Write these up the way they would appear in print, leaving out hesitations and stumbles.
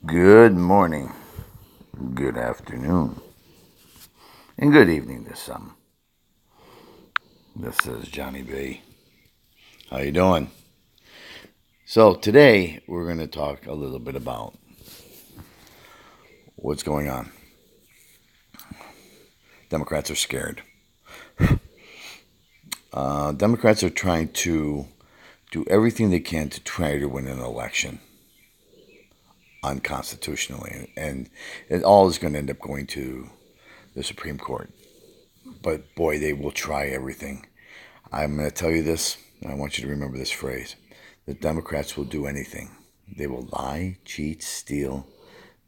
Good morning, good afternoon, and good evening to some. This is Johnny B. How you doing? So today we're going to talk a little bit about what's going on. Democrats are scared. Democrats are trying to do everything they can to try to win an election unconstitutionally, and it all is going to end up going to the Supreme Court. But boy, they will try everything. I'm going to tell you this, and I want you to remember this phrase. The Democrats will do anything. They will lie, cheat, steal,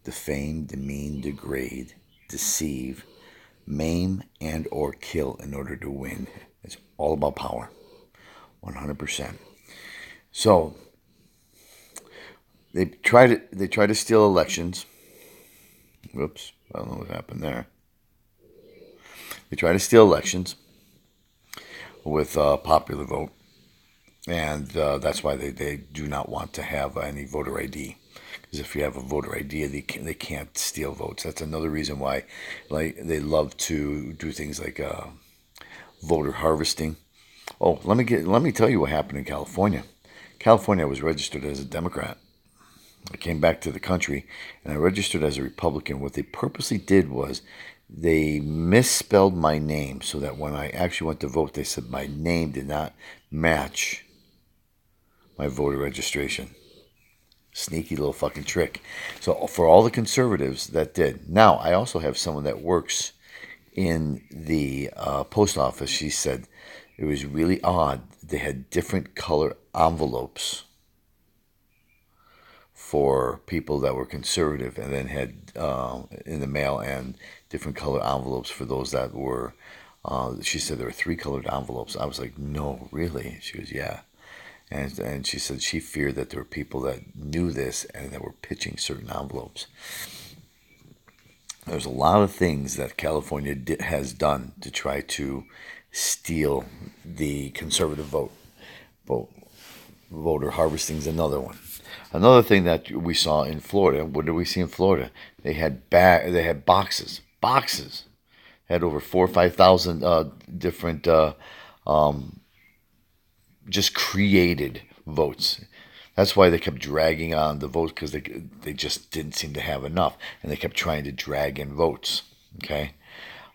defame, demean, degrade, deceive, maim, and or kill in order to win. It's all about power. 100%. So they try to steal elections. Whoops, I don't know what happened there. They try to steal elections with popular vote. And that's why they do not want to have any voter ID. Because if you have a voter ID, they can't steal votes. That's another reason why, like, they love to do things like voter harvesting. Oh, let me tell you what happened in California. California, I was registered as a Democrat. I came back to the country and I registered as a Republican. What they purposely did was they misspelled my name so that when I actually went to vote, they said my name did not match my voter registration. Sneaky little fucking trick. So for all the conservatives, that did. Now, I also have someone that works in the post office. She said it was really odd. They had different color envelopes for people that were conservative, and then had in the mail, and different color envelopes for those that were. She said there were 3 colored envelopes. I was like, no, really? She goes, yeah. And she said she feared that there were people that knew this and that were pitching certain envelopes. There's a lot of things that California has done to try to steal the conservative vote. Voter harvesting is another one. Another thing that we saw in Florida. What did we see in Florida? They had boxes. Had over 4 or 5,000 different just created votes. That's why they kept dragging on the votes, because they just didn't seem to have enough, and they kept trying to drag in votes. Okay,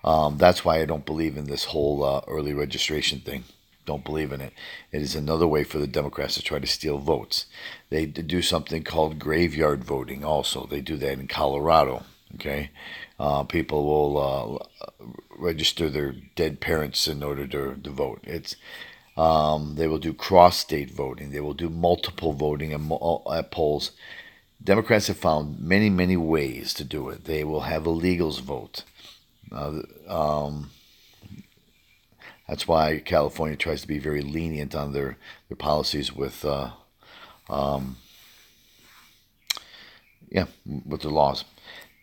that's why I don't believe in this whole early registration thing. Don't believe in it. It is another way for the Democrats to try to steal votes. They do something called graveyard voting. Also, they do that in Colorado. Okay, people will register their dead parents in order to vote. They will do cross-state voting. They will do multiple voting at polls. Democrats have found many, many ways to do it. They will have illegals vote. That's why California tries to be very lenient on their policies with, with their laws.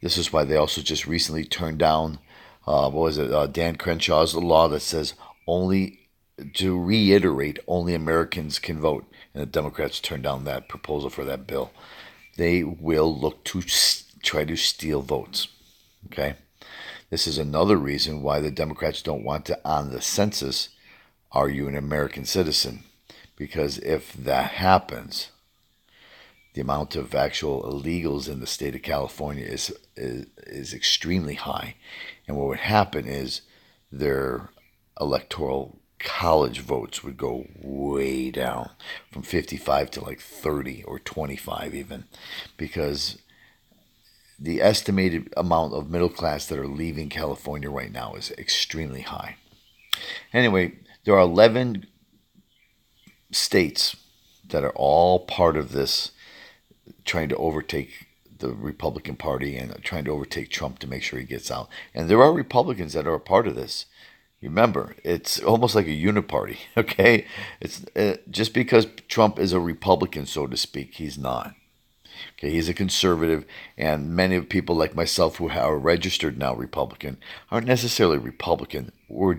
This is why they also just recently turned down, what was it, Dan Crenshaw's law that says only, to reiterate, only Americans can vote. And the Democrats turned down that proposal for that bill. They will look to try to steal votes. Okay? This is another reason why the Democrats don't want to, on the census, are you an American citizen? Because if that happens, the amount of actual illegals in the state of California is extremely high. And what would happen is their electoral college votes would go way down from 55 to like 30 or 25 even, because the estimated amount of middle class that are leaving California right now is extremely high. Anyway, there are 11 states that are all part of this, trying to overtake the Republican Party and trying to overtake Trump to make sure he gets out. And there are Republicans that are a part of this. Remember, it's almost like a uniparty, okay? It's just because Trump is a Republican, so to speak, he's not. Okay, he's a conservative, and many people like myself who are registered now Republican aren't necessarily Republican. We're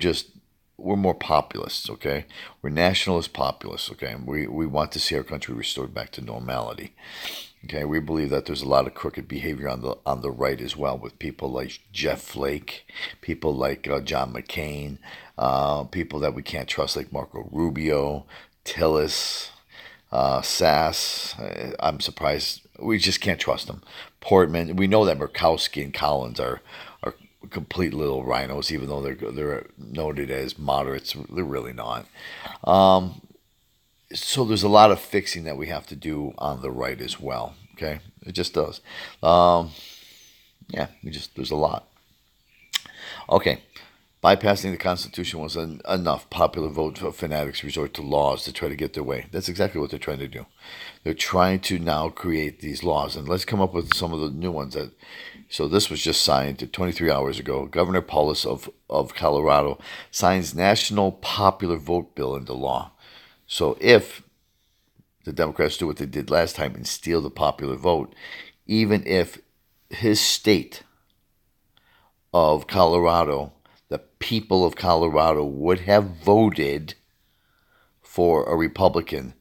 more populists, okay? We're nationalist populists, okay? We want to see our country restored back to normality. Okay, we believe that there's a lot of crooked behavior on the right as well, with people like Jeff Flake, people like John McCain, people that we can't trust like Marco Rubio, Tillis, Sass. I'm surprised we just can't trust them. Portman. We know that Murkowski and Collins are complete little rhinos, even though they're noted as moderates. They're really not. So there's a lot of fixing that we have to do on the right as well. Okay, it just does. Um, yeah, there's a lot. Okay, bypassing the Constitution was enough. Popular vote fanatics resort to laws to try to get their way. That's exactly what they're trying to do. They're trying to now create these laws, and let's come up with some of the new ones. So this was just signed 23 hours ago. Governor Paulus of Colorado signs National Popular Vote Bill into law. So if the Democrats do what they did last time and steal the popular vote, even if his state of Colorado, the people of Colorado would have voted for a Republican,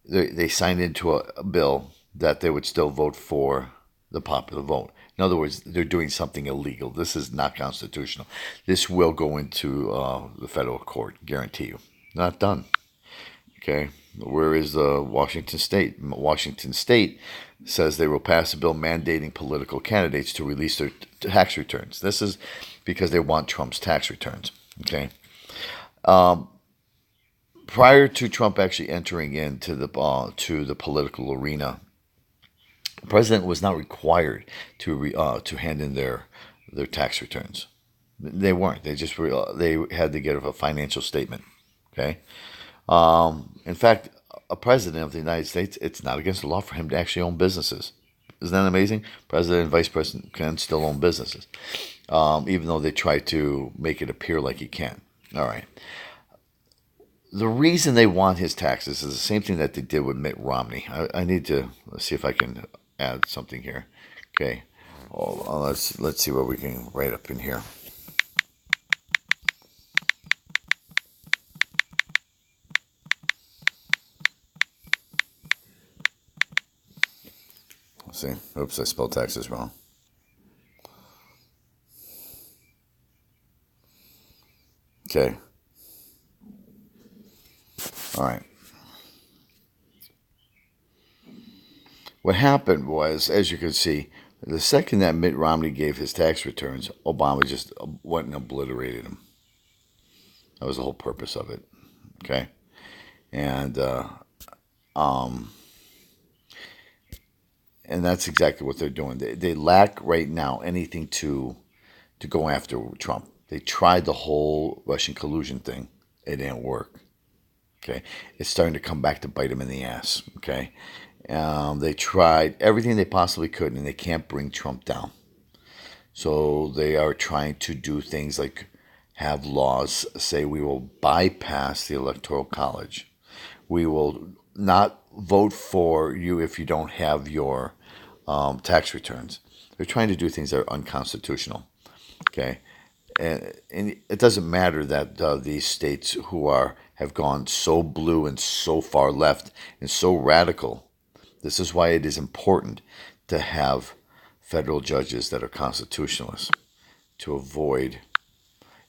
they signed into a bill that they would still vote for the popular vote. In other words, they're doing something illegal. This is not constitutional. This will go into the federal court, guarantee you. Not done. Okay, where is Washington State? Washington State says they will pass a bill mandating political candidates to release their tax returns. This is because they want Trump's tax returns. Okay, prior to Trump actually entering into the political arena, the president was not required to hand in their tax returns. They weren't. They had to get a financial statement. Okay. In fact, a president of the United States, it's not against the law for him to actually own businesses. Isn't that amazing? President and vice president can still own businesses, even though they try to make it appear like he can. All right. The reason they want his taxes is the same thing that they did with Mitt Romney. I need to see if I can add something here. Okay. Let's see what we can write up in here. Let's see. Oops, I spelled taxes wrong. Okay. All right. What happened was, as you can see, the second that Mitt Romney gave his tax returns, Obama just went and obliterated him. That was the whole purpose of it. Okay. And that's exactly what they're doing. They lack right now anything to go after Trump. They tried the whole Russian collusion thing. It didn't work. Okay, it's starting to come back to bite them in the ass. Okay, they tried everything they possibly could, and they can't bring Trump down. So they are trying to do things like have laws say we will bypass the Electoral College. We will not vote for you if you don't have your tax returns. They're trying to do things that are unconstitutional. Okay, and it doesn't matter that these states who have gone so blue and so far left and so radical. This is why it is important to have federal judges that are constitutionalists to avoid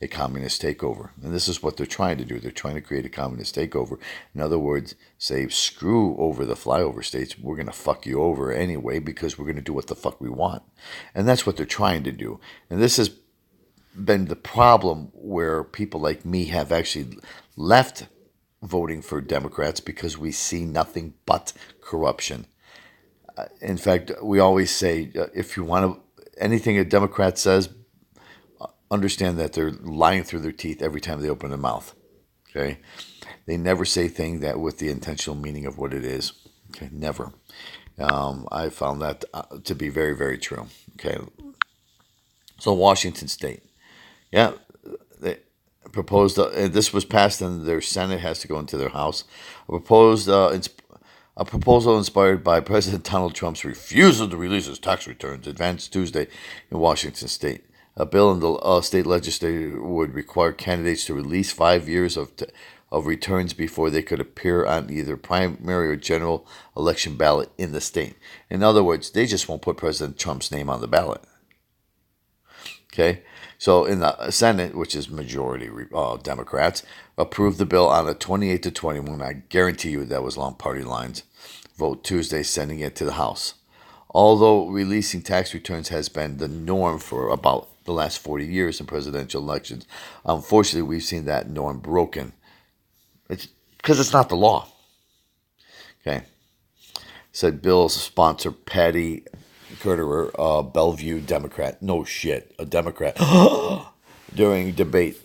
a communist takeover. And this is what they're trying to do. They're trying to create a communist takeover. In other words, say, screw over the flyover states. We're going to fuck you over anyway because we're going to do what the fuck we want. And that's what they're trying to do. And this has been the problem where people like me have actually left voting for Democrats because we see nothing but corruption. In fact, we always say, if you want anything a Democrat says, understand that they're lying through their teeth every time they open their mouth. Okay, they never say things that with the intentional meaning of what it is. Okay, never. I found that to be very, very true. Okay, so Washington State, yeah, they proposed. This was passed in their Senate. Has to go into their House. A proposal inspired by President Donald Trump's refusal to release his tax returns advanced Tuesday in Washington State. A bill in the state legislature would require candidates to release 5 years of of returns before they could appear on either primary or general election ballot in the state. In other words, they just won't put President Trump's name on the ballot. Okay, so in the Senate, which is majority Democrats, approved the bill on a 28-21. I guarantee you that was along party lines. Vote Tuesday, sending it to the House. Although releasing tax returns has been the norm for about the last 40 years in presidential elections, unfortunately, we've seen that norm broken. It's because it's not the law. Okay, said Bill's sponsor Patty Curterer, Bellevue Democrat. No shit, a Democrat during debate.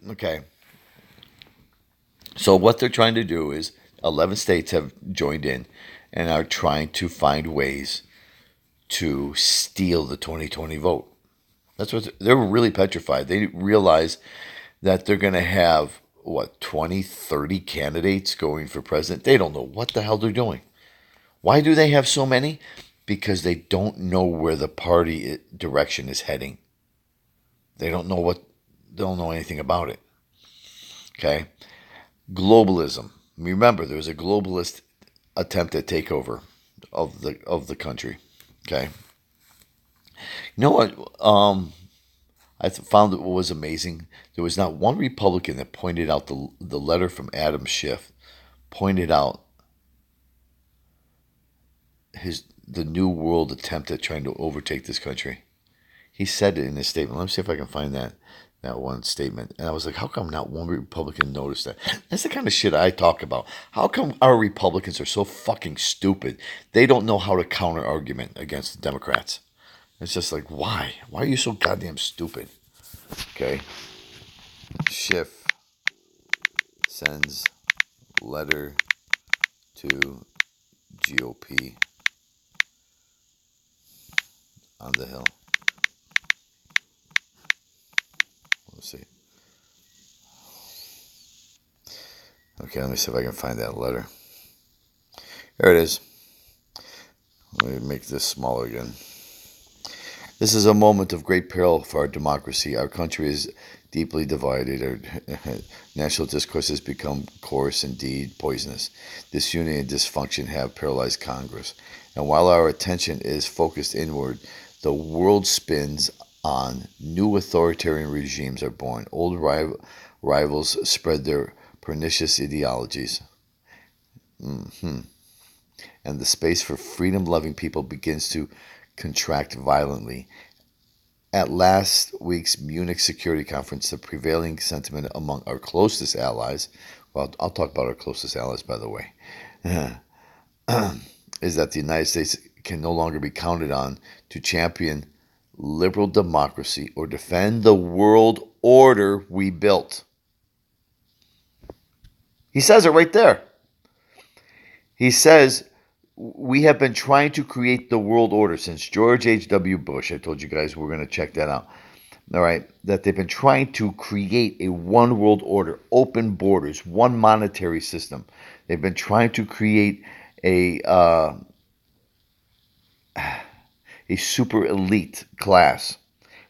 Okay. So what they're trying to do is 11 states have joined in and are trying to find ways to steal the 2020 vote. That's what they're really petrified. They realize that they're going to have, 20, 30 candidates going for president. They don't know what the hell they're doing. Why do they have so many? Because they don't know where the party direction is heading. They don't know anything about it. Okay? Globalism. Remember, there was a globalist attempt at takeover of the country. Okay? You know what? I found it was amazing. There was not one Republican that pointed out the letter from Adam Schiff, pointed out the New World attempt at trying to overtake this country. He said it in his statement. Let me see if I can find that one statement. And I was like, how come not one Republican noticed that? That's the kind of shit I talk about. How come our Republicans are so fucking stupid? They don't know how to counter argument against the Democrats. It's just like, why? Why are you so goddamn stupid? Okay. Schiff sends letter to GOP on the Hill. Let's see. Okay, let me see if I can find that letter. There it is. Let me make this smaller again. This is a moment of great peril for our democracy. Our country is deeply divided. Our national discourse has become coarse, indeed poisonous. Disunity and dysfunction have paralyzed Congress. And while our attention is focused inward, the world spins on. New authoritarian regimes are born. Old rivals spread their pernicious ideologies. And the space for freedom-loving people begins to contract violently. At last week's Munich Security Conference, the prevailing sentiment among our closest allies, well, I'll talk about our closest allies, by the way, is that the United States can no longer be counted on to champion liberal democracy or defend the world order we built. He says it right there. He says, we have been trying to create the world order since George H.W. Bush. I told you guys we're going to check that out. All right, that they've been trying to create a one world order, open borders, one monetary system. They've been trying to create a super elite class,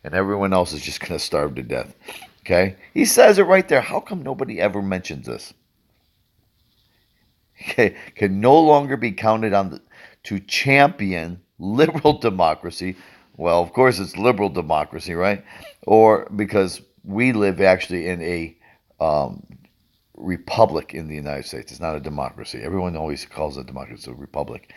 and everyone else is just going to starve to death. Okay? He says it right there. How come nobody ever mentions this? Okay, can no longer be counted on to champion liberal democracy. Well, of course it's liberal democracy, right? Or because we live actually in a republic in the United States. It's not a democracy. Everyone always calls it a democracy. It's a republic.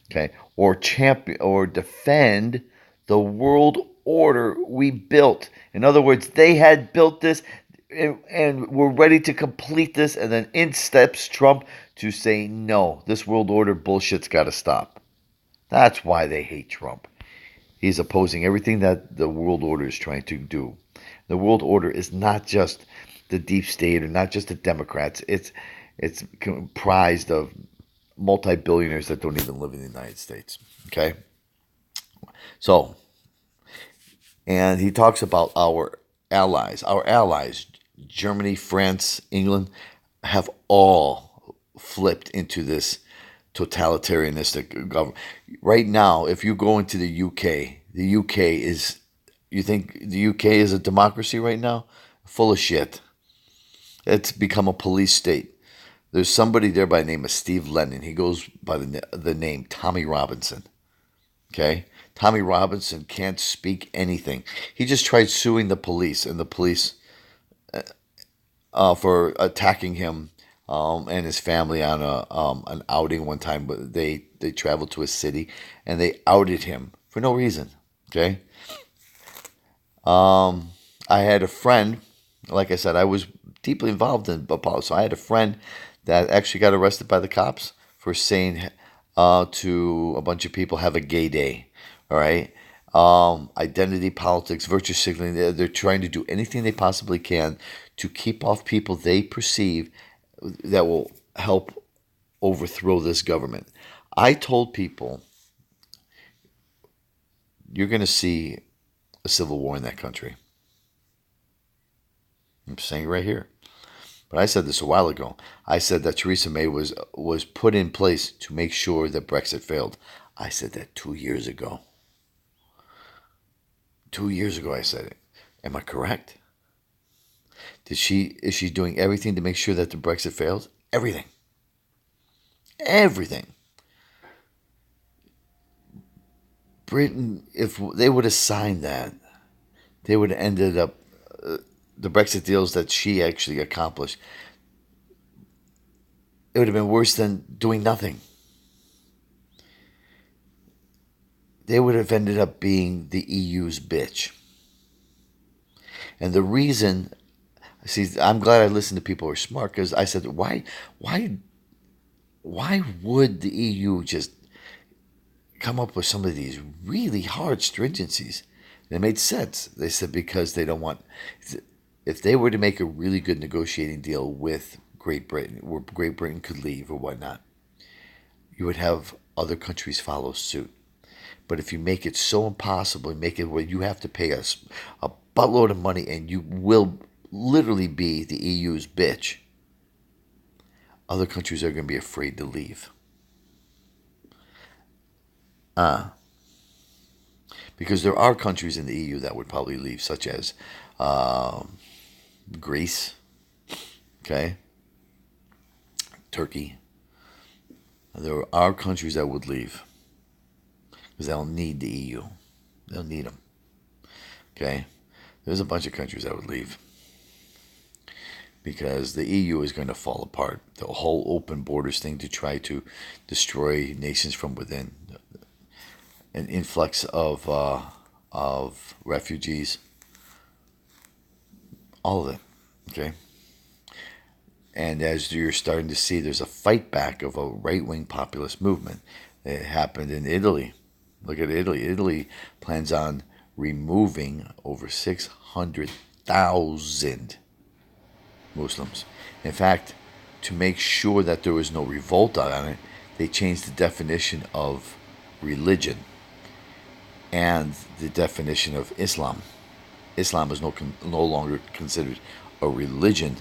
Okay, or champion or defend the world order we built. In other words, they had built this and we're ready to complete this, and then in steps Trump to say, no, this world order bullshit's got to stop. That's why they hate Trump. He's opposing everything that the world order is trying to do. The world order is not just the deep state or not just the Democrats. It's comprised of multi-billionaires that don't even live in the United States. Okay? So, and he talks about our allies. Our allies, Germany, France, England, have all flipped into this totalitarianistic government. Right now, if you go into the UK is, you think the UK is a democracy right now? Full of shit. It's become a police state. There's somebody there by the name of Steve Lennon. He goes by the name Tommy Robinson. Okay? Tommy Robinson can't speak anything. He just tried suing the police, and the police for attacking him and his family on an outing one time. But they traveled to a city and they outed him for no reason. Okay. I had a friend, like I said, I was deeply involved in politics. So I had a friend that actually got arrested by the cops for saying to a bunch of people, "Have a gay day." All right. Identity politics, virtue signaling. They're trying to do anything they possibly can to keep off people they perceive that will help overthrow this government. I told people, you're going to see a civil war in that country. I'm saying it right here. But I said this a while ago. I said that Theresa May was put in place to make sure that Brexit failed. I said that 2 years ago. 2 years ago I said it. Am I correct? Is she doing everything to make sure that the Brexit fails? Everything. Everything. Britain, if they would have signed that, they would have ended up the Brexit deals that she actually accomplished. It would have been worse than doing nothing. They would have ended up being the EU's bitch. And the reason, see, I'm glad I listened to people who are smart, because I said, why would the EU just come up with some of these really hard stringencies? And it made sense. They said because they don't want, if they were to make a really good negotiating deal with Great Britain, where Great Britain could leave or whatnot, you would have other countries follow suit. But if you make it so impossible, make it where you have to pay us a buttload of money and you will literally be the EU's bitch, other countries are going to be afraid to leave. Because there are countries in the EU that would probably leave, such as Greece, okay, Turkey. There are countries that would leave because they'll need the EU. They'll need them. Okay, there's a bunch of countries that would leave because the EU is going to fall apart. The whole open borders thing to try to destroy nations from within, an influx of refugees, all of it. Okay. And as you're starting to see, there's a fight back of a right-wing populist movement. It happened in Italy. Look at Italy. Italy plans on removing over 600,000 Muslims. In fact, to make sure that there was no revolt on it, they changed the definition of religion and the definition of Islam. Islam is no longer considered a religion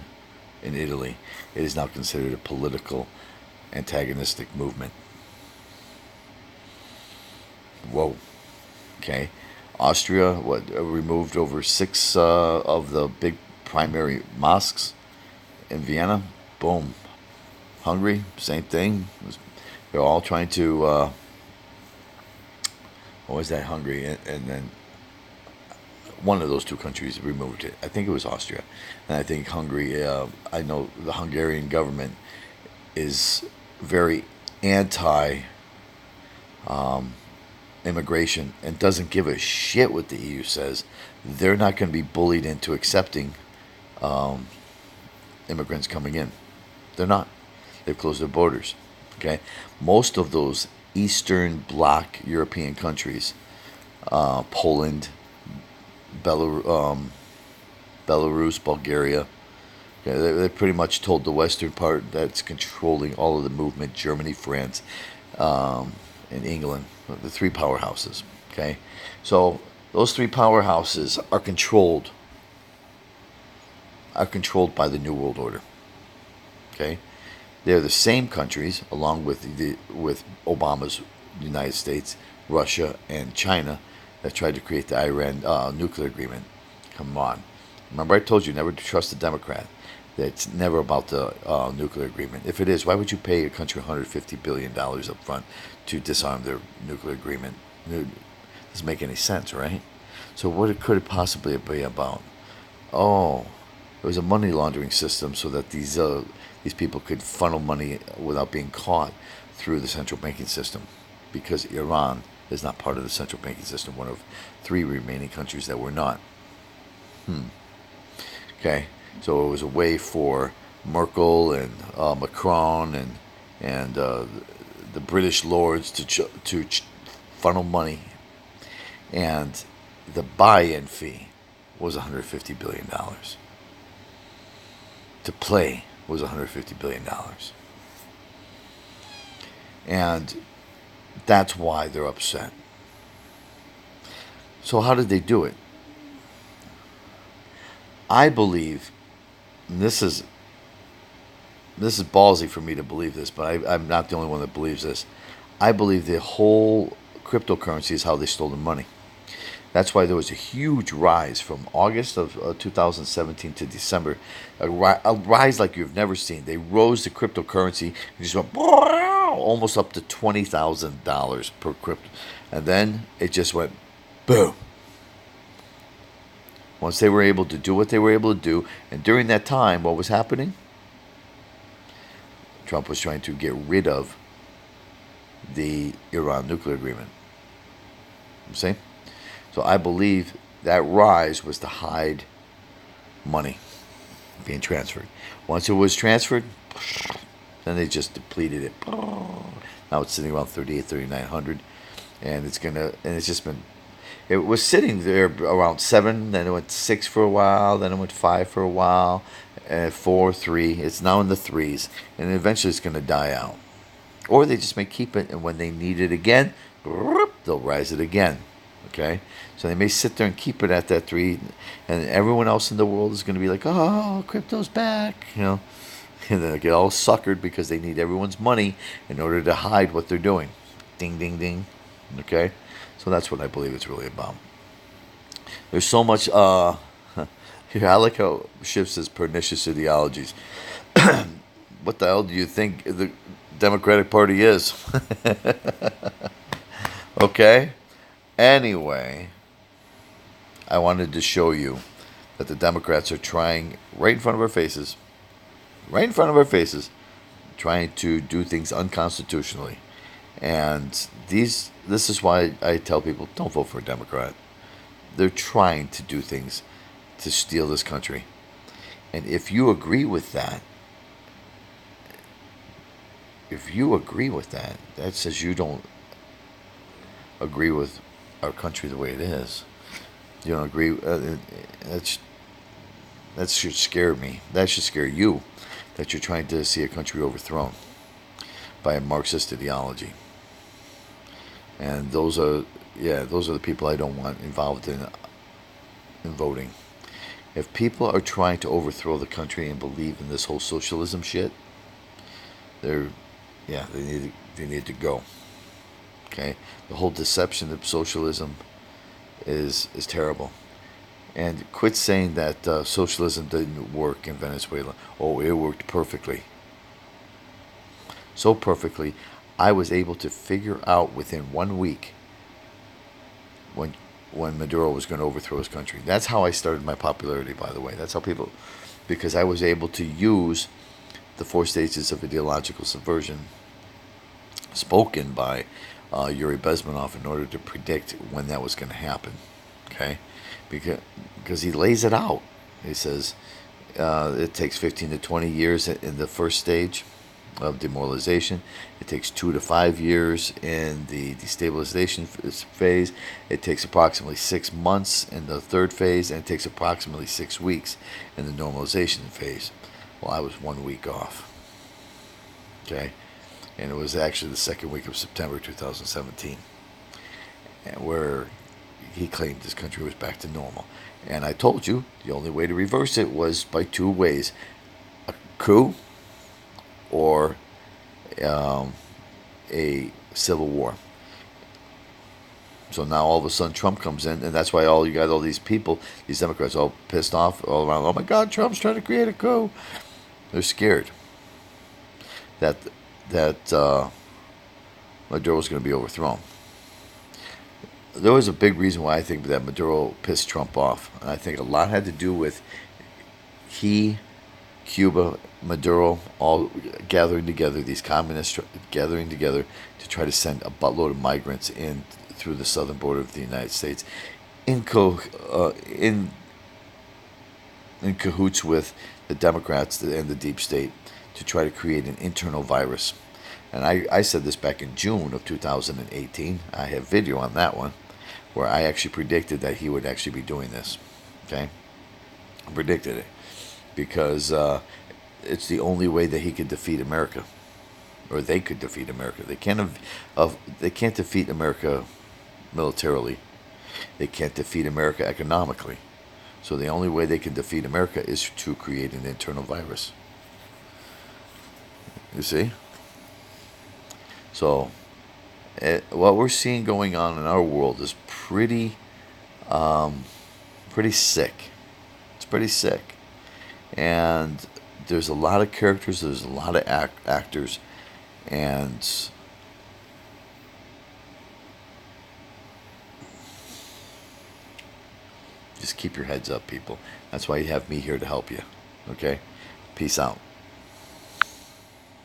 in Italy. It is now considered a political antagonistic movement. Whoa. Okay. Austria, removed over 6 of the big primary mosques in Vienna. Boom. Hungary, same thing. They're all trying to. What was that? Hungary, and then one of those two countries removed it. I think it was Austria, and I think Hungary. I know the Hungarian government is very anti immigration and doesn't give a shit what the EU says. They're not going to be bullied into accepting immigrants coming in. They're not. They've closed their borders. Okay, most of those Eastern Bloc European countries, Poland, Belarus, Bulgaria. They pretty much told the Western part that's controlling all of the movement. Germany, France, and England, the 3 powerhouses. Okay, so those 3 powerhouses are controlled by the New World Order. Okay, they're the same countries, along with with Obama's United States, Russia, and China, that tried to create the Iran nuclear agreement. Come on. Remember I told you never to trust a Democrat. It's never about the nuclear agreement. If it is, why would you pay a country $150 billion up front to disarm their nuclear agreement? It doesn't make any sense, right? So what could it possibly be about? Oh, it was a money laundering system so that these people could funnel money without being caught through the central banking system, because Iran is not part of the central banking system, one of three remaining countries that were not. Okay, so it was a way for Merkel and Macron and the British lords to funnel money, and the buy-in fee was $150 billion. To play was $150 billion. And that's why they're upset. So how did they do it? I believe, and this is ballsy for me to believe this, but I'm not the only one that believes this. I believe the whole cryptocurrency is how they stole the money. That's why there was a huge rise from August of 2017 to December, a rise like you've never seen. They rose the cryptocurrency and just went almost up to $20,000 per crypto, and then it just went boom. Once they were able to do what they were able to do, and during that time, what was happening? Trump was trying to get rid of the Iran nuclear agreement. See? So I believe that rise was to hide money being transferred. Once it was transferred, then they just depleted it. Now it's sitting around 38, 3,900, and it's just been. It was sitting there around 7, then it went 6 for a while, then it went 5 for a while, 4, 3. It's now in the 3s, and eventually it's going to die out. Or they just may keep it, and when they need it again, they'll rise it again. Okay? So they may sit there and keep it at that 3, and everyone else in the world is going to be like, oh, crypto's back, and then they get all suckered because they need everyone's money in order to hide what they're doing. Ding, ding, ding. Okay? So that's what I believe it's really about. There's so much, here, I like how Schiff says pernicious ideologies. What the hell do you think the Democratic Party is? Okay? Anyway, I wanted to show you that the Democrats are trying right in front of our faces, trying to do things unconstitutionally. And this is why I tell people, don't vote for a Democrat. They're trying to do things to steal this country. And if you agree with that, that says you don't agree with our country the way it is. You don't agree. That should scare me. That should scare you. That you're trying to see a country overthrown by a Marxist ideology. And those are the people I don't want involved in voting. If people are trying to overthrow the country and believe in this whole socialism shit, they need to go. Okay, the whole deception of socialism is terrible. And quit saying that socialism didn't work in Venezuela. Oh, it worked perfectly. So perfectly, I was able to figure out within 1 week when Maduro was going to overthrow his country. That's how I started my popularity, by the way. That's how people, because I was able to use the 4 stages of ideological subversion spoken by Yuri Bezmenov in order to predict when that was going to happen. Okay, because he lays it out. He says it takes 15 to 20 years in the first stage of demoralization. It takes 2 to 5 years in the destabilization phase. It takes approximately 6 months in the third phase, and it takes approximately 6 weeks in the normalization phase. Well, I was 1 week off. Okay, and it was actually the second week of September 2017, where he claimed this country was back to normal. And I told you the only way to reverse it was by 2 ways: a coup or a civil war. So now all of a sudden Trump comes in, and that's why all you got all these people, these Democrats, all pissed off all around. Oh my God, Trump's trying to create a coup. They're scared that Maduro was going to be overthrown. There was a big reason why I think that Maduro pissed Trump off, and I think a lot had to do with he, Cuba, Maduro, all gathering together, these communists gathering together to try to send a buttload of migrants in through the southern border of the United States, in in cahoots with the Democrats and the deep state to try to create an internal virus. And I said this back in June of 2018. I have video on that one where I actually predicted that he would actually be doing this. Okay? I predicted it because it's the only way that he could defeat America, or they could defeat America. They can't defeat America militarily. They can't defeat America economically. So the only way they can defeat America is to create an internal virus. You see? So what we're seeing going on in our world is pretty sick. It's pretty sick. And there's a lot of characters, there's a lot of actors, and just keep your heads up, people. That's why you have me here to help you. Okay? Peace out.